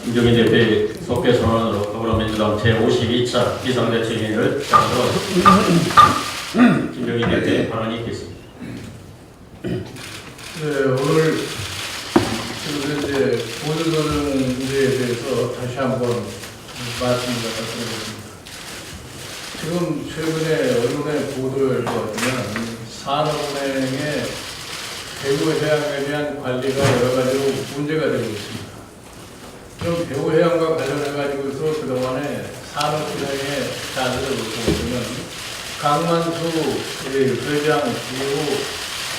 김종인 대표의 속개 선언으로 더불어민주당 제52차 비상대책회의를 시작하도록 김종인 대표의 발언이 있겠습니다. 네, 오늘 지금 현재 보조조정 문제에 대해서 다시 한번 말씀을 드리겠습니다. 지금 최근에 언론의 보도에 보면 산업은행의 대구해양에 대한 관리가 여러 가지로 문제가 되고 있습니다. 그럼 대구해양과 관련해가지고서 그동안에 산업은행의 자료를 보시면 강만수 회장 이후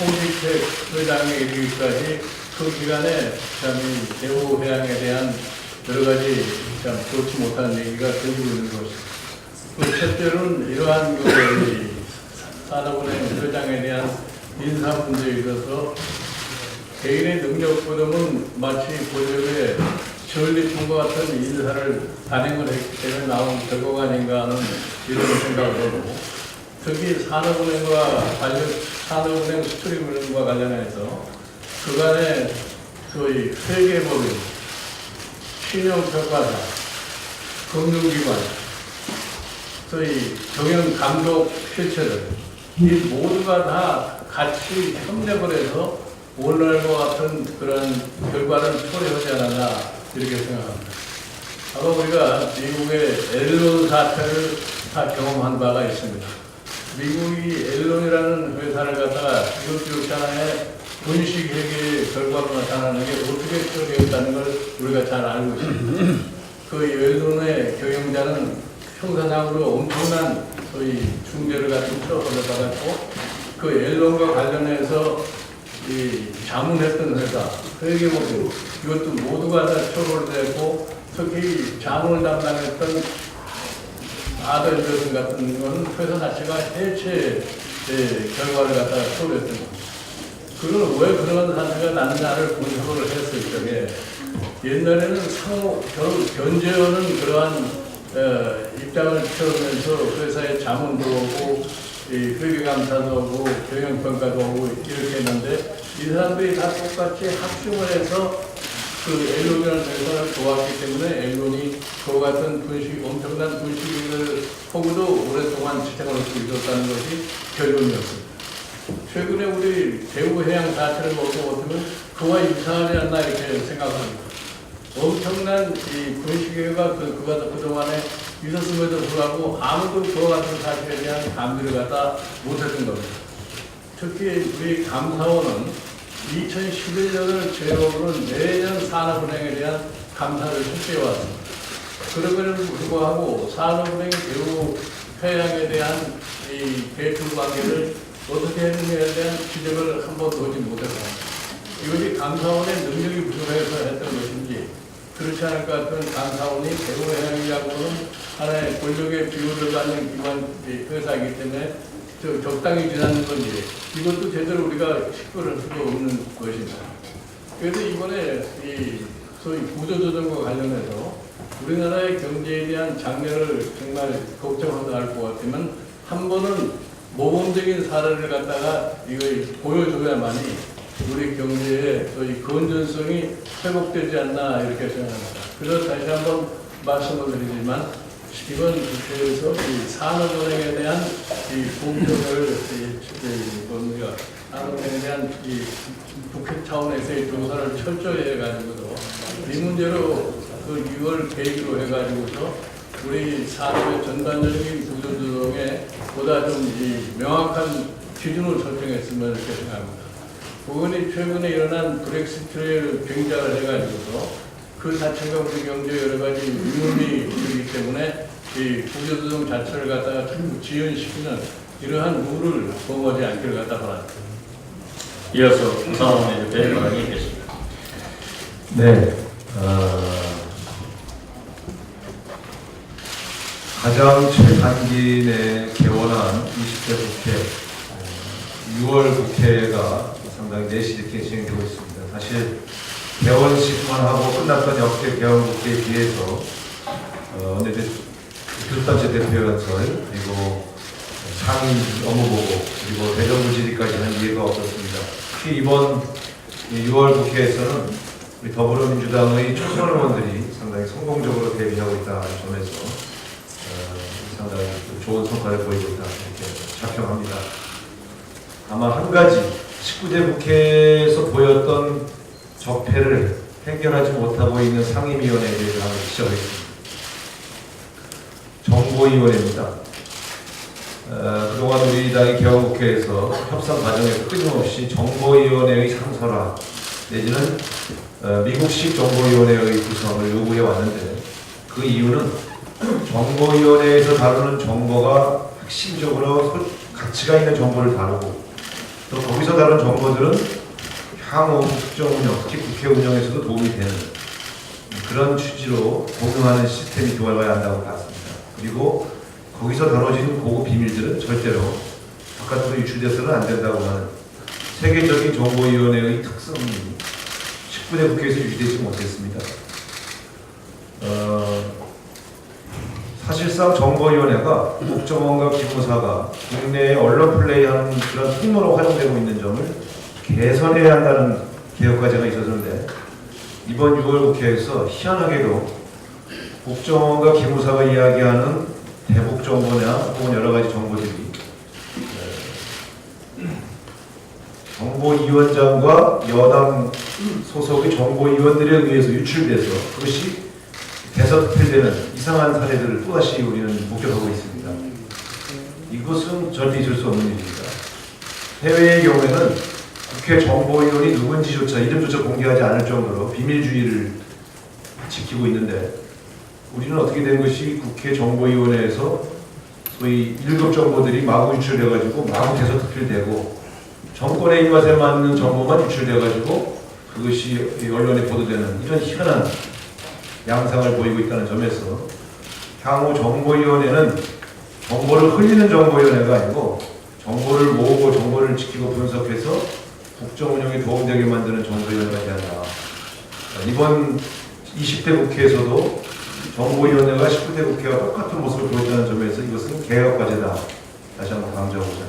홍직택 회장에 이르기까지 그 기간에 참 대구해양에 대한 여러 가지 참 좋지 못한 얘기가 들리고 있는 것입니다. 첫째로는 이러한 산업은행 회장에 대한 인사 문제에 있어서 개인의 능력보다는 마치 권력의 전리품과 같은 인사를 단행을 했기 때문에 나온 결과가 아닌가 하는 이런 생각을 하고, 특히 산업은행 스트리밍과 관련해서 그간의 소위 회계법인, 신용평가사, 금융기관, 소위 경영감독 실체들 이 모두가 다 같이 협력을 해서 오늘과 같은 그런 결과를 초래하지 않았나 이렇게 생각합니다. 아마 우리가 미국의 앨런 사태를 다 경험한 바가 있습니다. 미국이 앨런이라는 회사를 갖다가 이것저것 하나의 분식회계 결과로 나타나는 게 어떻게 처리했다는 걸 우리가 잘 알고 있습니다. 그 앨런의 경영자는 형사상으로 엄청난 소위 중대를 갖춘 처벌을 받았고, 그 앨런과 관련해서 이 자문했던 회사, 회계법인 이것도 모두가 다 처벌됐고, 특히 자문을 담당했던 아들들 같은 건 회사 자체가 해체 결과를 갖다가 처벌했던 겁니다. 그건 왜 그런 사태가 났나를 분석을 했을 적에 옛날에는 상호 견제하는 그러한 입장을 채우면서 회사의 자문도 하고 회계감사도 하고 경영평가도 하고 이렇게 했는데, 이 사람들이 다 똑같이 합심을 해서 그 앨런이라는 회사를 도왔기 때문에 앨런이 그와 같은 엄청난 분식을 하고도 오랫동안 지탱을 할 수 있었다는 것이 결론이었습니다. 최근에 우리 대구해양 사태를 보고 보면 그와 유사하지 않나 이렇게 생각합니다. 엄청난 이 분식회가 그동안에 있었음에도 불구하고 아무도 그와 같은 사실에 대한 감지를 갖다 못했던 겁니다. 특히 우리 감사원은 2011년을 제로로 매년 산업은행에 대한 감사를 실시해 왔습니다. 그럼에도 불구하고 산업은행이 대구해양에 대한 이 대출 관계를 어떻게 했느냐에 대한 지적을 한 번도 하지 못했습니다. 이것이 감사원의 능력이 부족해서 했던 것인지, 그렇지 않을 것 같은 감사원이 대구해양이라고는 하나의 권력의 비율을 갖는 기관 회사이기 때문에 적당히 지나는 건지, 이것도 제대로 우리가 식별할 수도 없는 것입니다. 그래서 이번에 이 소위 구조조정과 관련해서 우리나라의 경제에 대한 장래를 정말 걱정하고 할 것 같으면 한 번은 모범적인 사례를 갖다가 이걸 보여줘야만이 우리 경제의 소위 건전성이 회복되지 않나 이렇게 생각합니다. 그래서 다시 한번 말씀을 드리지만, 이번 국회에서 이 산업은행에 대한 이 공정을 산업은행에 대한 이 국회 차원에서의 조사를 철저히 해가지고도 이 문제로 그 6월 계기로 해가지고서 우리 산업의 전반적인 구조조정에 보다 좀 이 명확한 기준을 설정했으면 이렇게 생각합니다. 그분이 최근에 일어난 브렉시트를 경작을 해가지고서 그 자체가 우리 경제에 여러 가지 위험이 있기 때문에 이 구조조정 자체를 갖다가 전부 지연시키는 이러한 룰을 범하지 않기를 갖다 바랍니다. 이어서 상황의 대표의 발언이 있겠습니다. 네, 가장 최단기 내에 개원한 20대 국회, 6월 국회가 상당히 내실 있게 진행되고 있습니다. 사실 개원식만 하고 끝났던 역대 개원국회에 비해서 교섭단체 대표연설, 그리고 상임 업무보고, 그리고 대정부 질의까지 한 이해가 없었습니다. 특히 이번 6월 국회에서는 우리 더불어민주당의 초선 의원들이 상당히 성공적으로 대비하고 있다는 점에서 상당히 좋은 성과를 보이고 있다 이렇게 자평합니다. 다만 한 가지 19대 국회에서 보였던 적폐를 해결하지 못하고 있는 상임위원회에 대해서 한번 지적하겠습니다. 정보위원회입니다. 그동안 우리 당의 개헌국회에서 협상 과정에서 끊임없이 정보위원회의 상설화 내지는 미국식 정보위원회의 구성을 요구해 왔는데 그 이유는 정보위원회에서 다루는 정보가 핵심적으로 가치가 있는 정보를 다루고 또 거기서 다룬 정보들은 향후 국정 운영, 특히 국회 운영에서도 도움이 되는 그런 취지로 공유하는 시스템이 되어가야 한다고 봤습니다. 그리고 거기서 다뤄지는 고급 비밀들은 절대로 바깥으로 유출돼서는 안 된다고 하는 세계적인 정보위원회의 특성이 19대 국회에서 유지되지 못했습니다. 사실상 정보위원회가 국정원과 기무사가 국내에 언론 플레이하는 그런 통로로 활용되고 있는 점을 개선해야 한다는 개혁 과제가 있었는데 이번 6월 국회에서 희한하게도 국정원과 기무사가 이야기하는 대북 정보냐 혹은 여러 가지 정보들이 정보위원장과 여당 소속의 정보위원들에 의해서 유출돼서 그것이 대서특필되는 이상한 사례들을 또다시 우리는 목격하고 있습니다. 이것은 절대 있을 수 없는 일입니다. 해외의 경우에는 국회 정보위원이 누군지조차 이름조차 공개하지 않을 정도로 비밀주의를 지키고 있는데 우리는 어떻게 된 것이 국회 정보위원회에서 소위 1급 정보들이 마구 유출돼가지고 마구 대서특필되고 정권의 입맛에 맞는 정보만 유출돼가지고 그것이 언론에 보도되는 이런 희한한 양상을 보이고 있다는 점에서 향후 정보위원회는 정보를 흘리는 정보위원회가 아니고 정보를 모으고 정보를 지키고 분석해서 국정 운영에 도움되게 만드는 정보위원회가 돼야 한다. 이번 20대 국회에서도 정보위원회가 19대 국회와 똑같은 모습을 보였다는 점에서 이것은 개혁 과제다. 다시 한번 강조하고자